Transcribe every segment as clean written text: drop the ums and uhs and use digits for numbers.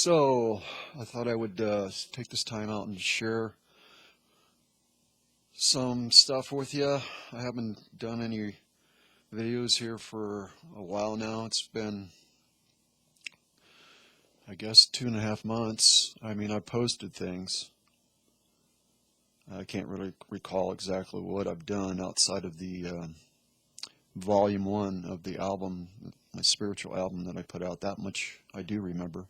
So, I thought I would take this time out and share some stuff with you. I haven't done any videos here for a while now. It's been, I guess, 2.5 months. I mean, I posted things. I can't really recall exactly what I've done outside of the volume 1 of the album, my spiritual album that I put out. That much I do remember.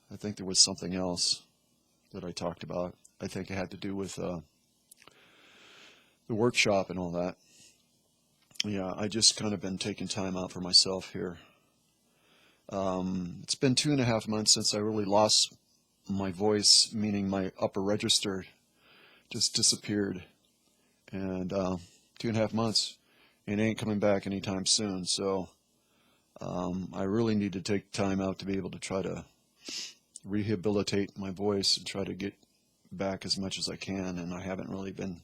I think there was something else that I talked about. I think it had to do with the workshop and all that. Yeah, I just kind of been taking time out for myself here. It's been 2.5 months since I really lost my voice, meaning my upper register just disappeared. And 2.5 months, it ain't coming back anytime soon. So I really need to take time out to be able to try to rehabilitate my voice and try to get back as much as I can. And I haven't really been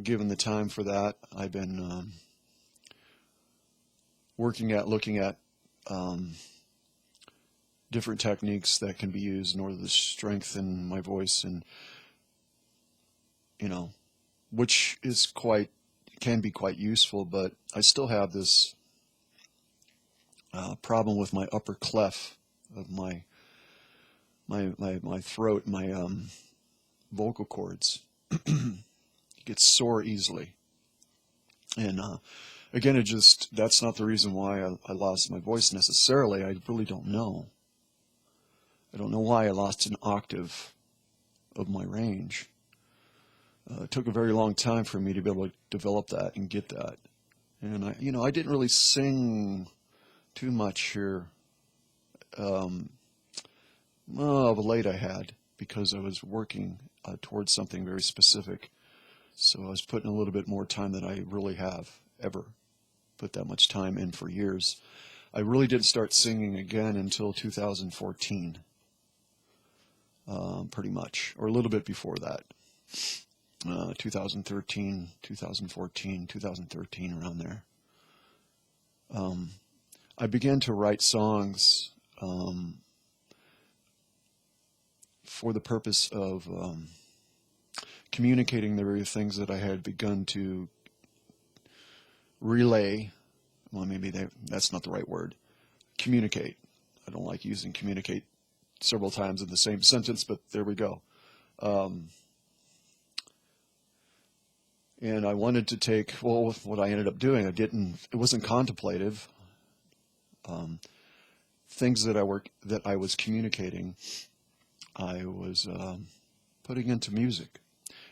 given the time for that. I've been looking at different techniques that can be used in order to strengthen my voice, and which can be quite useful. But I still have this problem with my upper clef of my throat, my vocal cords. It gets sore easily, and again, that's not the reason why I lost my voice necessarily. I really don't know. I don't know why I lost an octave of my range. It took a very long time for me to be able to develop that and get that. And I didn't really sing too much here. Of late I had, because I was working towards something very specific. So I was putting a little bit more time than I really have ever put that much time in for years. I really didn't start singing again until 2014, pretty much, or a little bit before that. 2013, 2014, 2013, around there. I began to write songs for the purpose of communicating the very things that I had begun to relay. Well, maybe that's not the right word. Communicate. I don't like using communicate several times in the same sentence, but there we go. And I wanted to take, what I ended up doing, it wasn't contemplative. Things that I was communicating, I was putting into music.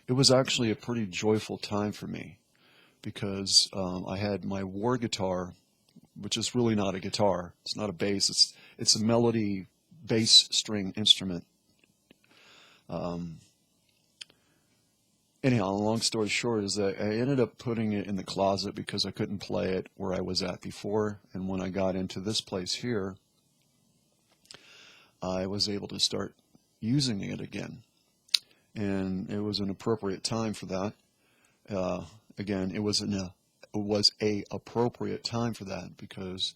It was actually a pretty joyful time for me, because I had my war guitar, which is really not a guitar. It's not a bass. It's a melody bass string instrument. Anyhow, long story short is that I ended up putting it in the closet because I couldn't play it where I was at before. And when I got into this place here, I was able to start using it again. And it was an appropriate time for that. Again, it was a appropriate time for that, because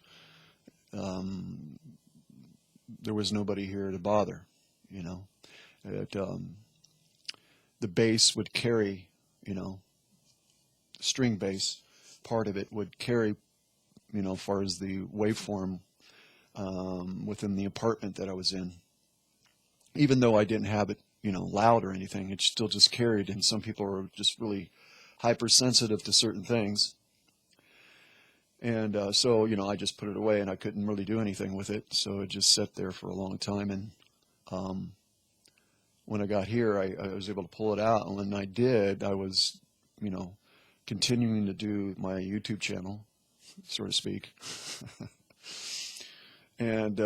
there was nobody here to bother. The bass would carry, string bass part of it would carry, as far as the waveform within the apartment that I was in. Even though I didn't have it, loud or anything, it still just carried. And some people are just really hypersensitive to certain things. And so, I just put it away, and I couldn't really do anything with it. So it just sat there for a long time. And when I got here, I was able to pull it out. And when I did, I was, continuing to do my YouTube channel, so to speak. And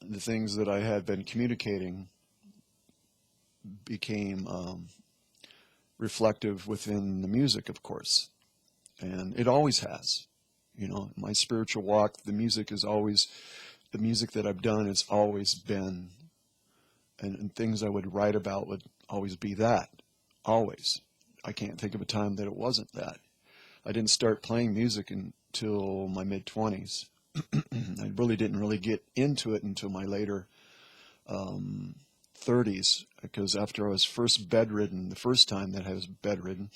the things that I had been communicating became reflective within the music, of course. And it always has. My spiritual walk, the music that I've done has always been, and things I would write about would always be that. Always. I can't think of a time that it wasn't that. I didn't start playing music until my mid-20s. I really didn't really get into it until my later 30s, because after I was first bedridden, the first time that I was bedridden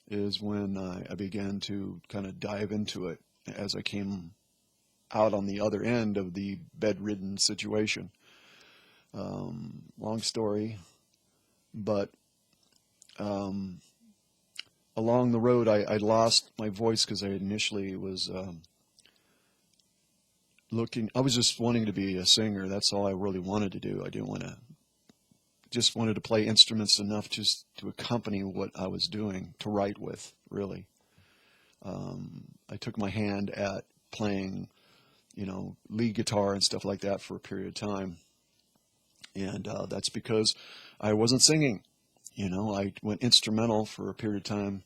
is when I began to kind of dive into it as I came out on the other end of the bedridden situation. Long story, but along the road, I lost my voice because I initially was I was just wanting to be a singer. That's all I really wanted to do. I didn't want to, just wanted to play instruments enough just to accompany what I was doing, to write with, really. I took my hand at playing, lead guitar and stuff like that for a period of time. And that's because I wasn't singing. I went instrumental for a period of time.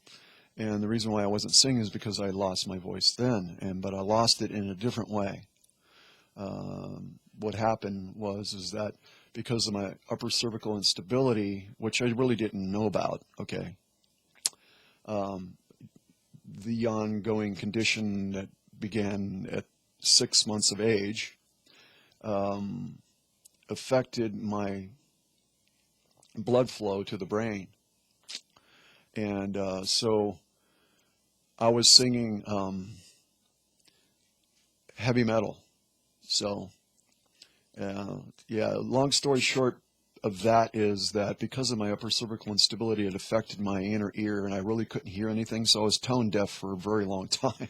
And the reason why I wasn't singing is because I lost my voice then. But I lost it in a different way. What happened is that because of my upper cervical instability, which I really didn't know about, okay, the ongoing condition that began at 6 months of age affected my blood flow to the brain. And so I was singing heavy metal. So, long story short of that is that because of my upper cervical instability, it affected my inner ear, and I really couldn't hear anything, so I was tone deaf for a very long time.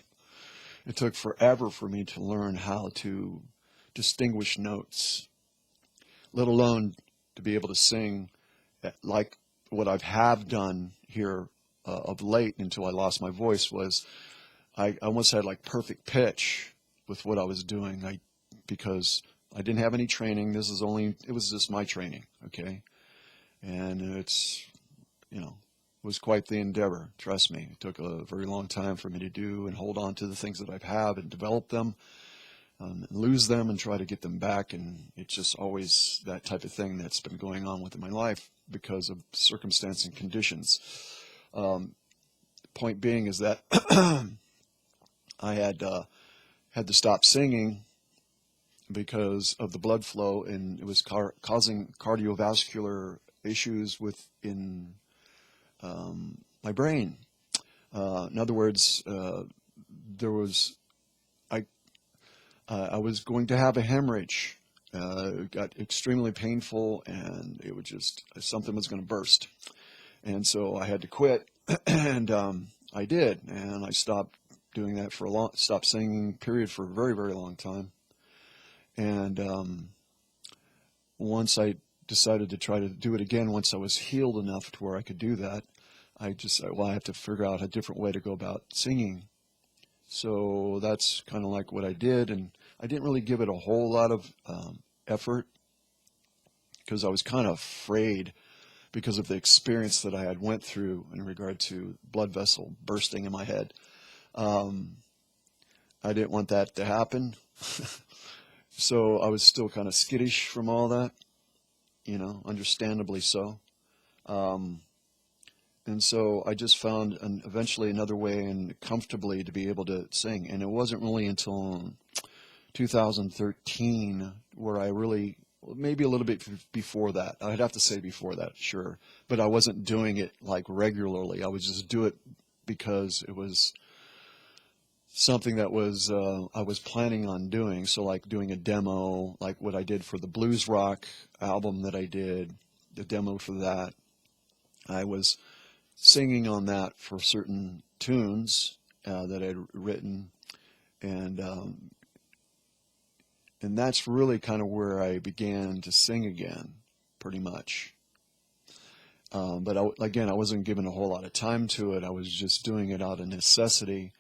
It took forever for me to learn how to distinguish notes, let alone to be able to sing like what I have done here of late until I lost my voice. Was I almost had like perfect pitch with what I was doing. Because I didn't have any training. It was just my training, okay? And it was quite the endeavor, trust me. It took a very long time for me to do and hold on to the things that I have and develop them, lose them and try to get them back. And it's just always that type of thing that's been going on within my life because of circumstance and conditions. Point being is that I had to stop singing because of the blood flow, and it was causing cardiovascular issues within my brain. In other words, I was going to have a hemorrhage. It got extremely painful, and something was going to burst. And so I had to quit, and I did, and I stopped doing that stopped singing, period, for a very, very long time. And once I decided to try to do it again, once I was healed enough to where I could do that, I have to figure out a different way to go about singing. So that's kind of like what I did, and I didn't really give it a whole lot of effort because I was kind of afraid because of the experience that I had went through in regard to blood vessel bursting in my head. I didn't want that to happen. So I was still kind of skittish from all that, understandably so. And so I just found eventually another way and comfortably to be able to sing. And it wasn't really until 2013 where I really, maybe a little bit before that. I'd have to say before that, sure. But I wasn't doing it like regularly. I would just do it because it was something that I was planning on doing. So like doing a demo, like what I did for the blues rock album that I did, the demo for that. I was singing on that for certain tunes that I'd written, and that's really kind of where I began to sing again, pretty much. But I wasn't given a whole lot of time to it. I was just doing it out of necessity.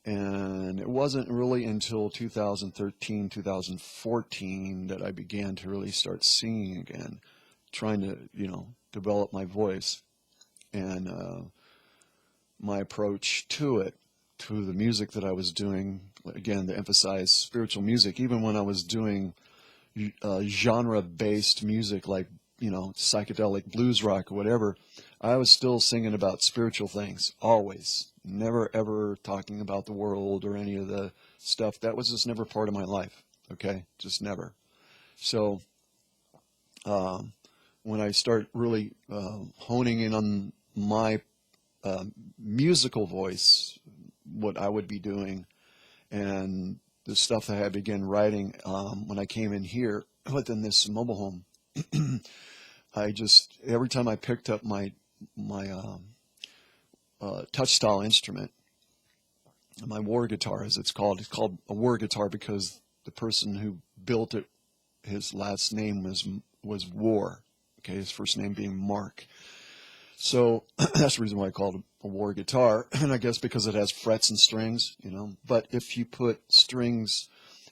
And it wasn't really until 2013, 2014 that I began to really start singing again, trying to, develop my voice and my approach to it, to the music that I was doing. Again, to emphasize spiritual music, even when I was doing genre-based music like, psychedelic blues rock or whatever, I was still singing about spiritual things, always. Never ever talking about the world or any of the stuff. That was just never part of my life, okay? Just never. So when I start really honing in on my musical voice, what I would be doing, and the stuff that I began writing when I came in here within this mobile home, every time I picked up my touch style instrument, my war guitar, as it's called a war guitar because the person who built it, his last name was War. Okay, his first name being Mark. So that's the reason why I called it a war guitar, and I guess because it has frets and strings, But if you put strings,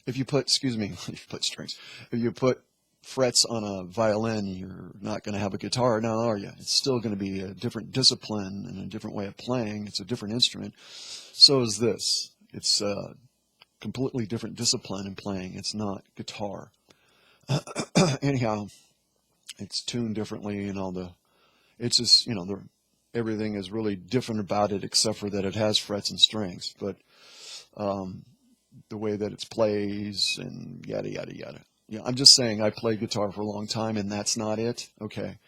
if you put frets on a violin, you're not going to have a guitar now, are you? It's still going to be a different discipline and a different way of playing. It's a different instrument. So is this. It's a completely different discipline in playing. It's not guitar. Anyhow, it's tuned differently and it's just, everything is really different about it except for that it has frets and strings. But the way that it plays and yada, yada, yada. Yeah, I'm just saying I played guitar for a long time and that's not it. Okay.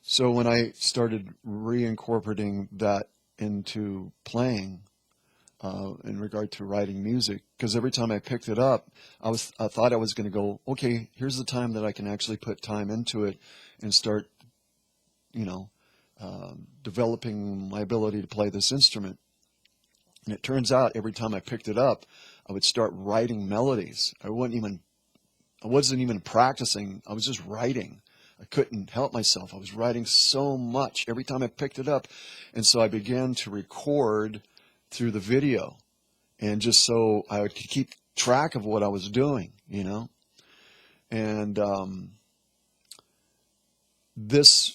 So when I started reincorporating that into playing in regard to writing music, because every time I picked it up, I thought I was going to go, okay, here's the time that I can actually put time into it and start, developing my ability to play this instrument. And it turns out every time I picked it up, I would start writing melodies. I wasn't even practicing. I was just writing. I couldn't help myself. I was writing so much every time I picked it up. And so I began to record through the video, and just so I could keep track of what I was doing, And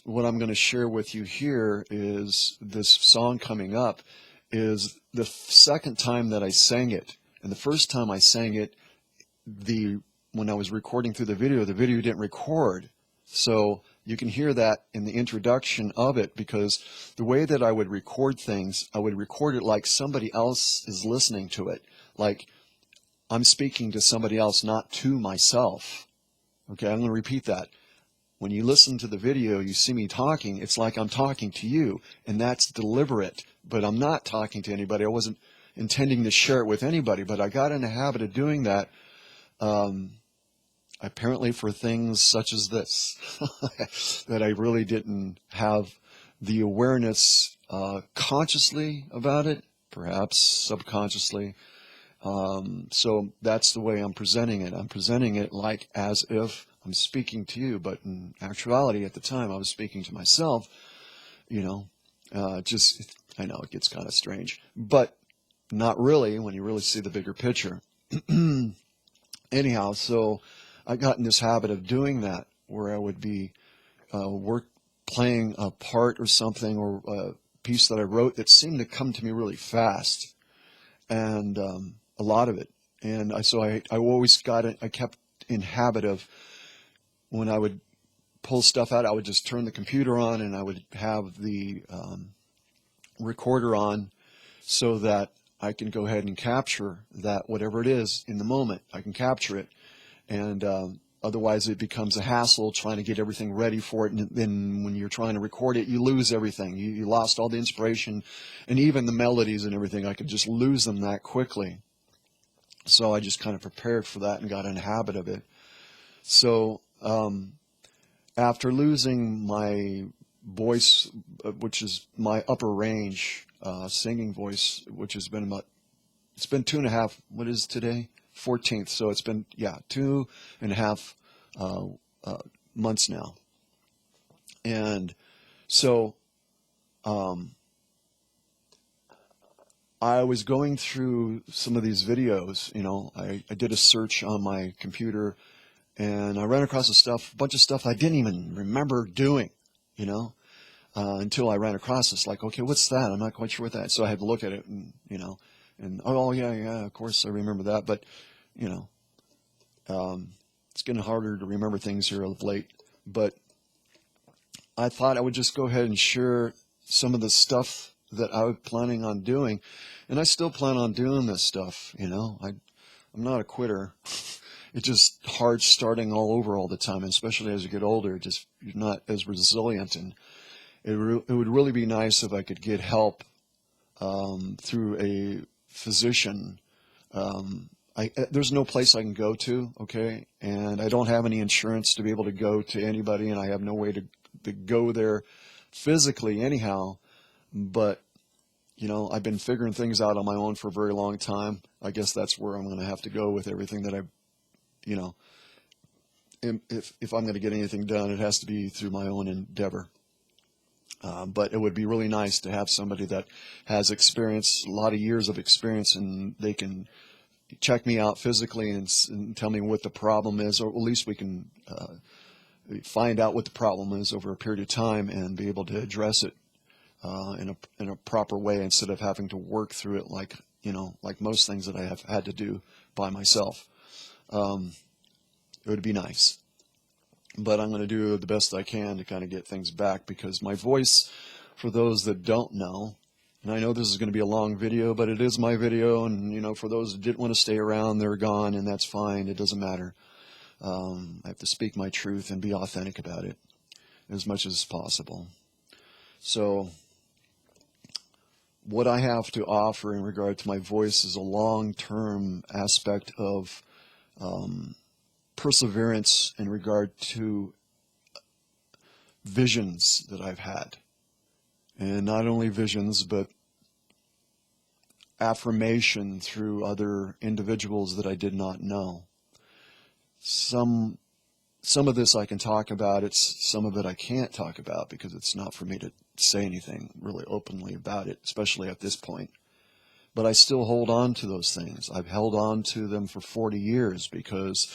what I'm going to share with you here is this song coming up is the second time that I sang it. And the first time I sang it, when I was recording through the video didn't record. So you can hear that in the introduction of it, because the way that I would record things, I would record it like somebody else is listening to it. Like I'm speaking to somebody else, not to myself. Okay, I'm going to repeat that. When you listen to the video, you see me talking, it's like I'm talking to you, and that's deliberate. But I'm not talking to anybody. I wasn't intending to share it with anybody, but I got in the habit of doing that. Apparently for things such as this, that I really didn't have the awareness consciously about it, perhaps subconsciously. So that's the way I'm presenting it. I'm presenting it like as if I'm speaking to you, but in actuality at the time I was speaking to myself, I know it gets kind of strange, but not really when you really see the bigger picture. Anyhow, so I got in this habit of doing that, where I would be playing a part or something, or a piece that I wrote that seemed to come to me really fast, and a lot of it. And I kept in habit of, when I would pull stuff out, I would just turn the computer on and I would have the recorder on so that I can go ahead and capture that, whatever it is in the moment, I can capture it. And otherwise it becomes a hassle trying to get everything ready for it. And then when you're trying to record it, you lose everything. You lost all the inspiration, and even the melodies and everything. I could just lose them that quickly. So I just kind of prepared for that and got in a habit of it. So after losing my voice, which is my upper range singing voice, which has been it's been 2.5, what is today? 14th. So it's been, 2.5 months now. And so I was going through some of these videos, I did a search on my computer, and I ran across a bunch of stuff I didn't even remember doing, until I ran across this, like, okay, what's that? I'm not quite sure what that is. So I had to look at it, and, of course I remember that. But, It's getting harder to remember things here of late. But I thought I would just go ahead and share some of the stuff that I was planning on doing. And I still plan on doing this stuff, you know. I'm not a quitter. It's just hard starting all over all the time, and especially as you get older, just you're not as resilient. And it would really be nice if I could get help through a physician. There's no place I can go to, okay? And I don't have any insurance to be able to go to anybody, and I have no way to go there physically anyhow. But, you know, I've been figuring things out on my own for a very long time. I guess that's where I'm going to have to go with everything that you know, if I'm going to get anything done, it has to be through my own endeavor. But it would be really nice to have somebody that has experience, a lot of years of experience, and they can check me out physically and tell me what the problem is, or at least we can find out what the problem is over a period of time and be able to address it in a proper way, instead of having to work through it like, you know, like most things that I have had to do by myself. It would be nice. But I'm going to do the best I can to kind of get things back, because my voice, for those that don't know, and I know this is going to be a long video, but it is my video, and, you know, for those that didn't want to stay around, they're gone, and that's fine. It doesn't matter. I have to speak my truth and be authentic about it as much as possible. So what I have to offer in regard to my voice is a long-term aspect of perseverance in regard to visions that I've had. And not only visions, but affirmation through other individuals that I did not know. Some of this I can talk about. Some of it I can't talk about, because it's not for me to say anything really openly about it, especially at this point. But I still hold on to those things. I've held on to them for 40 years because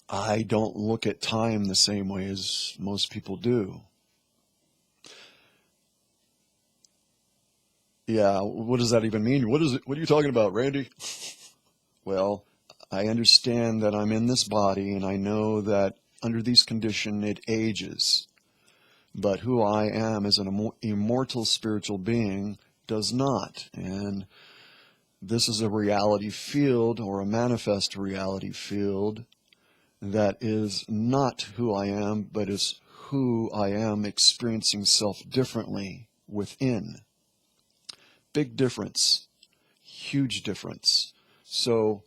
I don't look at time the same way as most people do. Yeah, what does that even mean? What are you talking about, Randy? Well, I understand that I'm in this body, and I know that under these conditions it ages. But who I am as an immortal spiritual being does not. And this is a reality field, or a manifest reality field, that is not who I am, but is who I am experiencing self differently within. Big difference. Huge difference. So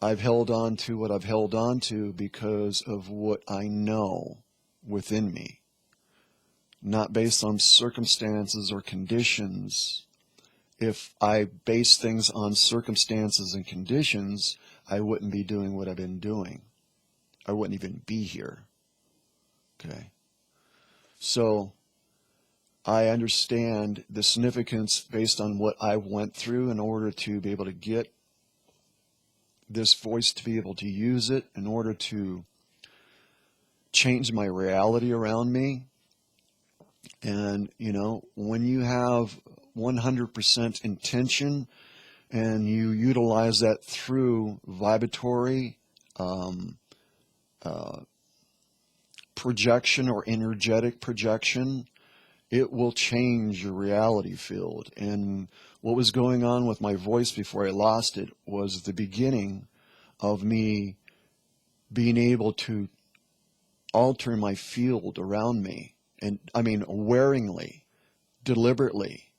I've held on to what I've held on to because of what I know within me. Not based on circumstances or conditions. If I base things on circumstances and conditions, I wouldn't be doing what I've been doing. I wouldn't even be here. Okay. So I understand the significance based on what I went through in order to be able to get this voice, to be able to use it in order to change my reality around me. And, you know, when you have 100% intention and you utilize that through vibratory projection or energetic projection, it will change your reality field. And what was going on with my voice before I lost it was the beginning of me being able to alter my field around me. And I mean, awareingly, deliberately.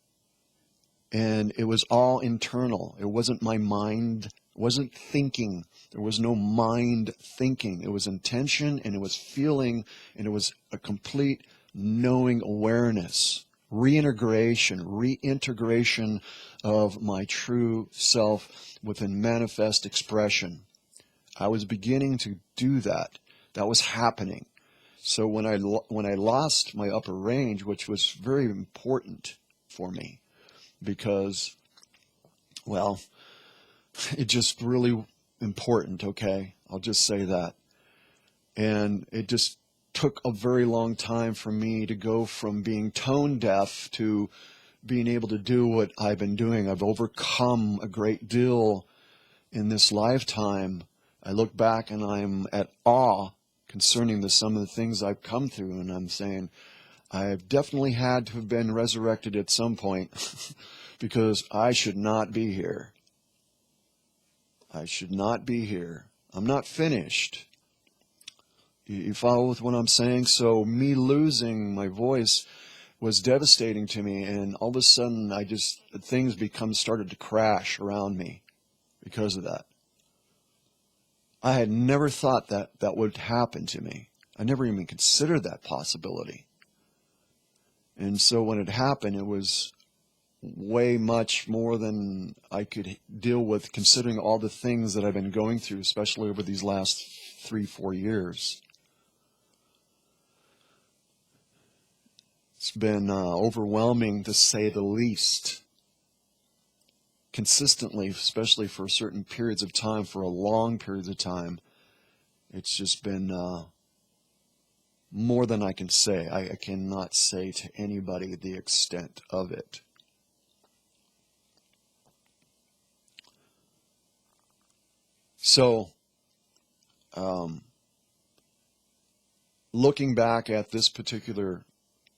And it was all internal. It wasn't my mind, it wasn't thinking. There was no mind thinking. It was intention, and it was feeling, and it was a complete knowing awareness, reintegration of my true self within manifest expression. I was beginning to do that. That was happening. So when I lost my upper range, which was very important for me, because, well, it just really important, okay? I'll just say that. And it just took a very long time for me to go from being tone deaf to being able to do what I've been doing. I've overcome a great deal in this lifetime, I look back and I'm at awe concerning some of the things I've come through, and I'm saying, I've definitely had to have been resurrected at some point because I should not be here. I should not be here. I'm not finished. You follow with what I'm saying? So me losing my voice was devastating to me, and all of a sudden things started to crash around me because of that. I had never thought that would happen to me. I never even considered that possibility. And so when it happened, it was way much more than I could deal with, considering all the things that I've been going through, especially over these last 3-4 years. It's been overwhelming, to say the least. Consistently, especially for certain periods of time, for a long periods of time, it's just been more than I can say. I cannot say to anybody the extent of it. So, looking back at this particular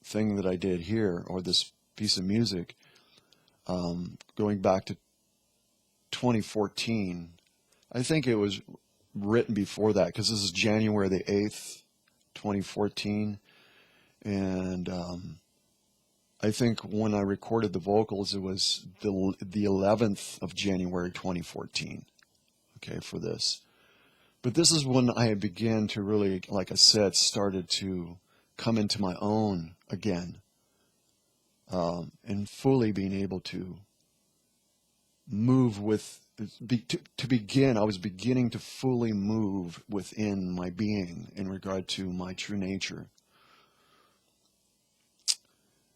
thing that I did here, or this piece of music, going back to 2014, I think it was written before that, because this is January the 8th, 2014, and I think when I recorded the vocals, it was the 11th of January 2014, okay, for this. But this is when I began to really, like I said, started to come into my own again, and fully being able to move with, to begin, I was beginning to fully move within my being in regard to my true nature.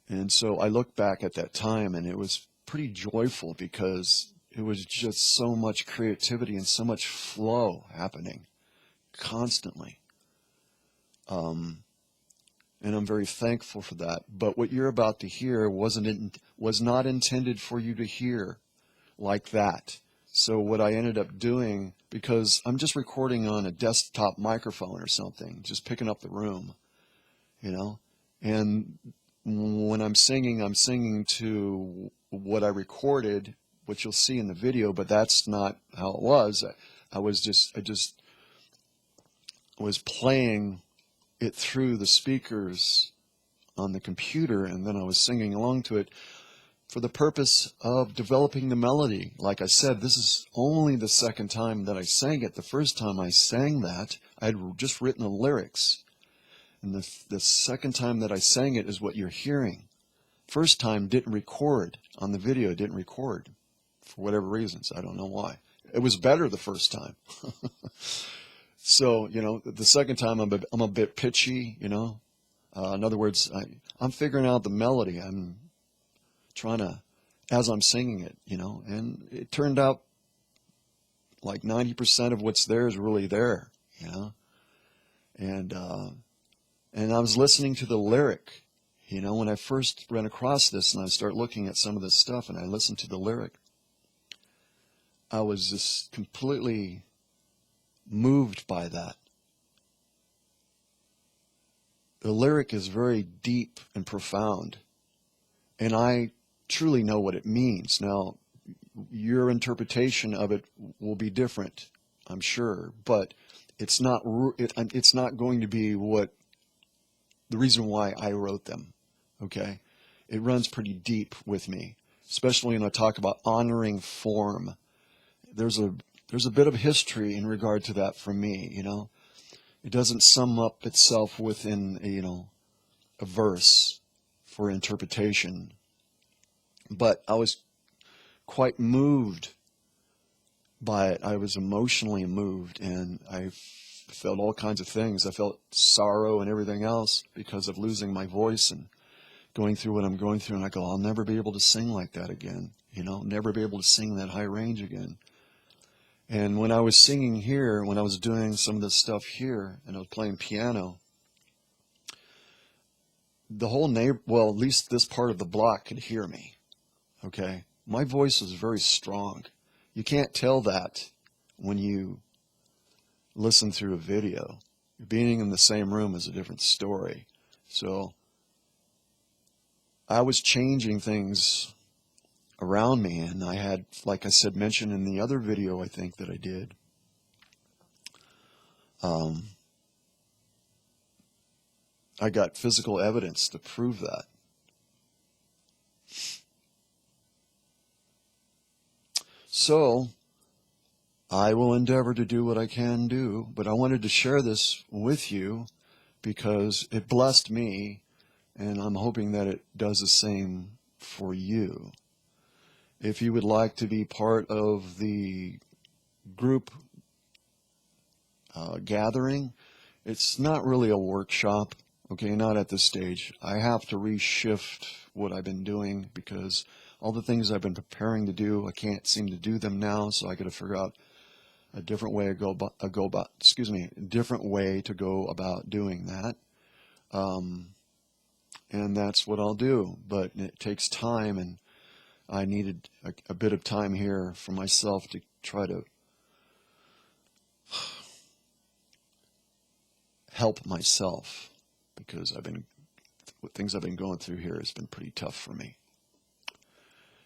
And so I look back at that time, and it was pretty joyful, because it was just so much creativity and so much flow happening constantly. And I'm very thankful for that. But what you're about to hear was not intended for you to hear like that. So what I ended up doing, because I'm just recording on a desktop microphone or something, just picking up the room, and when I'm singing to what I recorded, which you'll see in the video, but that's not how it was. I just was playing it through the speakers on the computer, and then I was singing along to it for the purpose of developing the melody. Like I said, this is only the second time that I sang it. The first time I sang that, I had just written the lyrics. And the second time that I sang it is what you're hearing. First time didn't record on the video, it didn't record for whatever reasons. I don't know why. It was better the first time. So, the second time I'm a bit pitchy, in other words, I'm figuring out the melody. I'm trying to, as I'm singing it, and it turned out like 90% of what's there is really there, and I was listening to the lyric, when I first ran across this, and I start looking at some of this stuff, and I listened to the lyric, I was just completely moved by that. The lyric is very deep and profound, and I truly know what it means. Now, your interpretation of it will be different, I'm sure, but it's not going to be the reason why I wrote them, okay? It runs pretty deep with me, especially when I talk about honoring form. There's a bit of history in regard to that for me, It doesn't sum up itself within a verse for interpretation. But I was quite moved by it. I was emotionally moved, and I felt all kinds of things. I felt sorrow and everything else because of losing my voice and going through what I'm going through. And I go, I'll never be able to sing like that again, never be able to sing that high range again. And when I was singing here, when I was doing some of this stuff here, and I was playing piano, the whole well, at least this part of the block could hear me, okay? My voice was very strong. You can't tell that when you listen through a video. Being in the same room is a different story. So I was changing things around me, and I had, like I said, mentioned in the other video I think that I did, I got physical evidence to prove that. So I will endeavor to do what I can do, but I wanted to share this with you because it blessed me, and I'm hoping that it does the same for you. If you would like to be part of the group gathering, it's not really a workshop, okay, not at this stage. I have to reshift what I've been doing because all the things I've been preparing to do, I can't seem to do them now, so I got to figure out a different way different way to go about doing that. And that's what I'll do, but it takes time, and I needed a bit of time here for myself to try to help myself, because things I've been going through here has been pretty tough for me.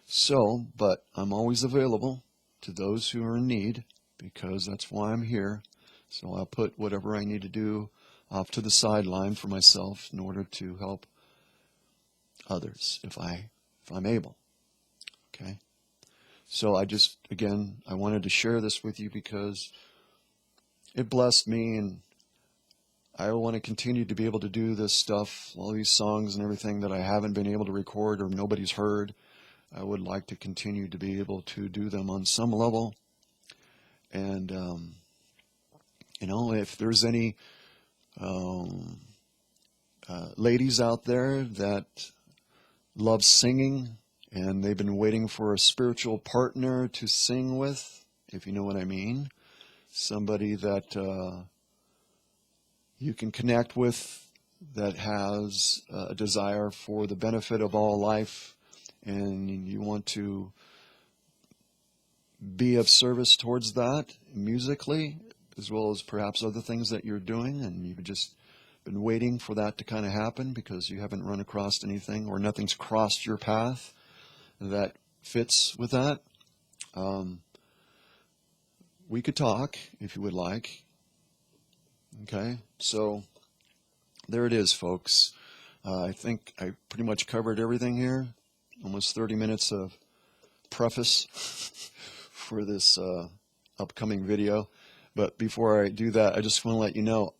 So, but I'm always available to those who are in need, because that's why I'm here. So I'll put whatever I need to do off to the sideline for myself in order to help others if I'm able. Okay? So I wanted to share this with you because it blessed me, and I want to continue to be able to do this stuff, all these songs and everything that I haven't been able to record or nobody's heard. I would like to continue to be able to do them on some level. And, if there's any ladies out there that love singing and they've been waiting for a spiritual partner to sing with, if you know what I mean, somebody that you can connect with that has a desire for the benefit of all life, and you want to be of service towards that musically, as well as perhaps other things that you're doing, and you've just been waiting for that to kind of happen because you haven't run across anything or nothing's crossed your path that fits with that. We could talk if you would like. Okay, so there it is, folks. I think I pretty much covered everything here. Almost 30 minutes of preface for this upcoming video. But before I do that, I just want to let you know,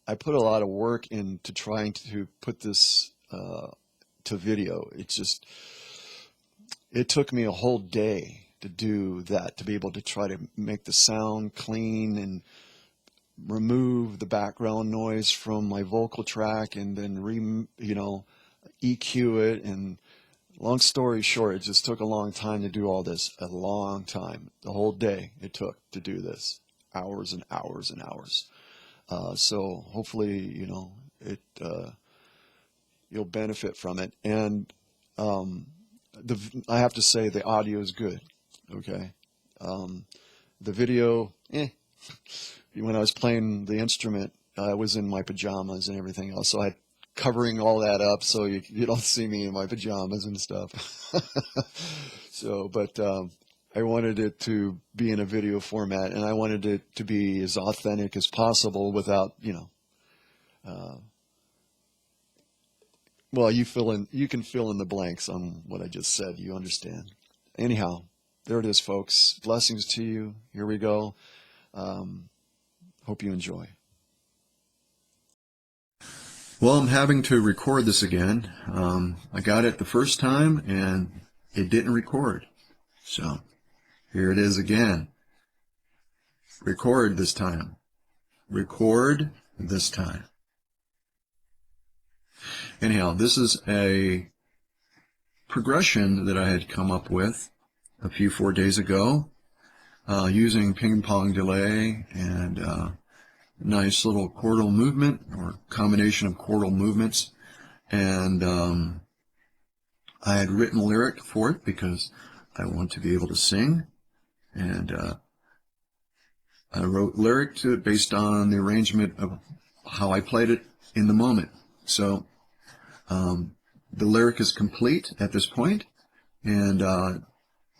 I put a lot of work into trying to put this to video. It took me a whole day to do that, to be able to try to make the sound clean and remove the background noise from my vocal track, and then EQ it. And long story short, it just took a long time to do all this. A long time. The whole day it took to do this. Hours and hours and hours. So hopefully, you'll benefit from it. And I have to say the audio is good. Okay. The video, when I was playing the instrument, I was in my pajamas and everything else. So I covering all that up so you don't see me in my pajamas and stuff. So, but I wanted it to be in a video format, and I wanted it to be as authentic as possible without, well, you can fill in the blanks on what I just said. You understand. Anyhow, there it is, folks. Blessings to you. Here we go. Hope you enjoy. Well, I'm having to record this again. I got it the first time and it didn't record. So here it is again. Record this time. Record this time. Anyhow, this is a progression that I had come up with a few 4 days ago, using ping pong delay and nice little chordal movement, or combination of chordal movements. And I had written a lyric for it because I want to be able to sing. And I wrote lyric to it based on the arrangement of how I played it in the moment. So the lyric is complete at this point, and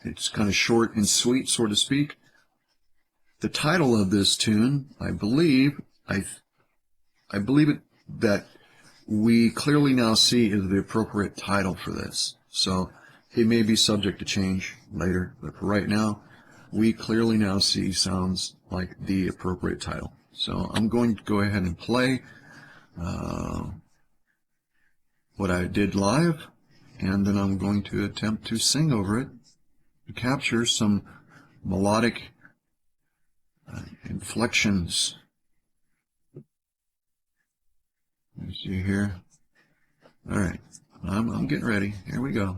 it's kind of short and sweet, so to speak. The title of this tune, I believe it that we clearly now see is the appropriate title for this. So it may be subject to change later, but for right now, we clearly now see sounds like the appropriate title. So I'm going to go ahead and play what I did live, and then I'm going to attempt to sing over it to capture some melodic inflections. Let me see here. All right, I'm getting ready. Here we go.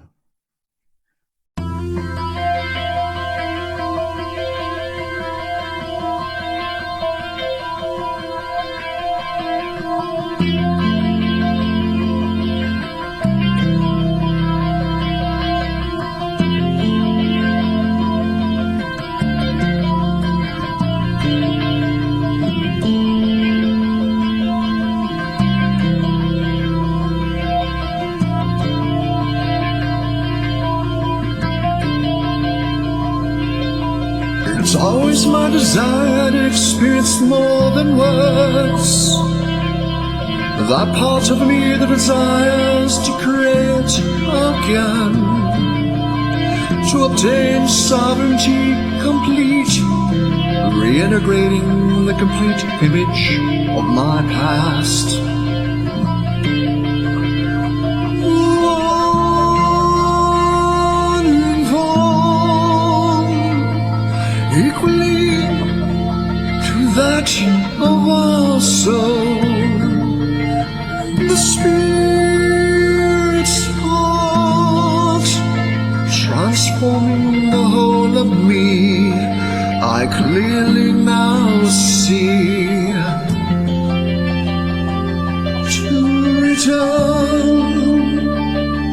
It's always my desire to experience more than words. That part of me that desires to create again, to obtain sovereignty complete, reintegrating the complete image of my past. Equally to that of our soul, the Spirit's heart, transforming the whole of me, I clearly now see. To return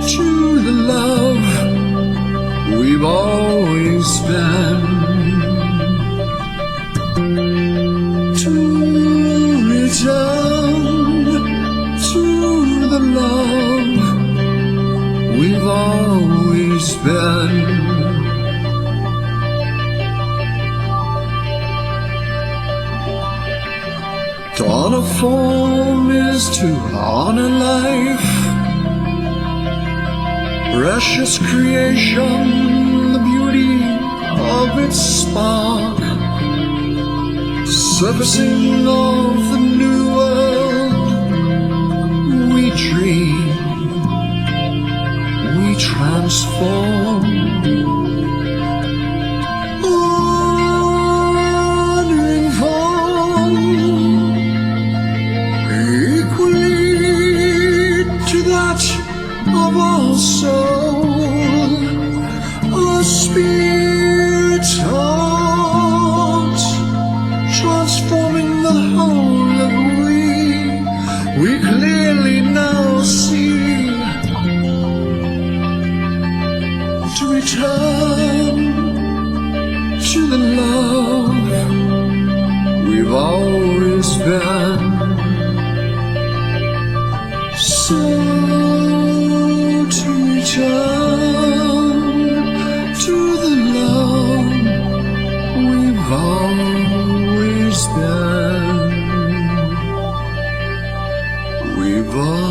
to the love we've always been. Return to the love we've always been. To honor form is to honor life, precious creation, the beauty of its spark, surfacing of the new world we dream, we transform. Honoring form, equally to that of our soul, our spirit heart, transforming the whole of we clearly now see. To return to the love we've always been. So to return to the love we've always been. We've always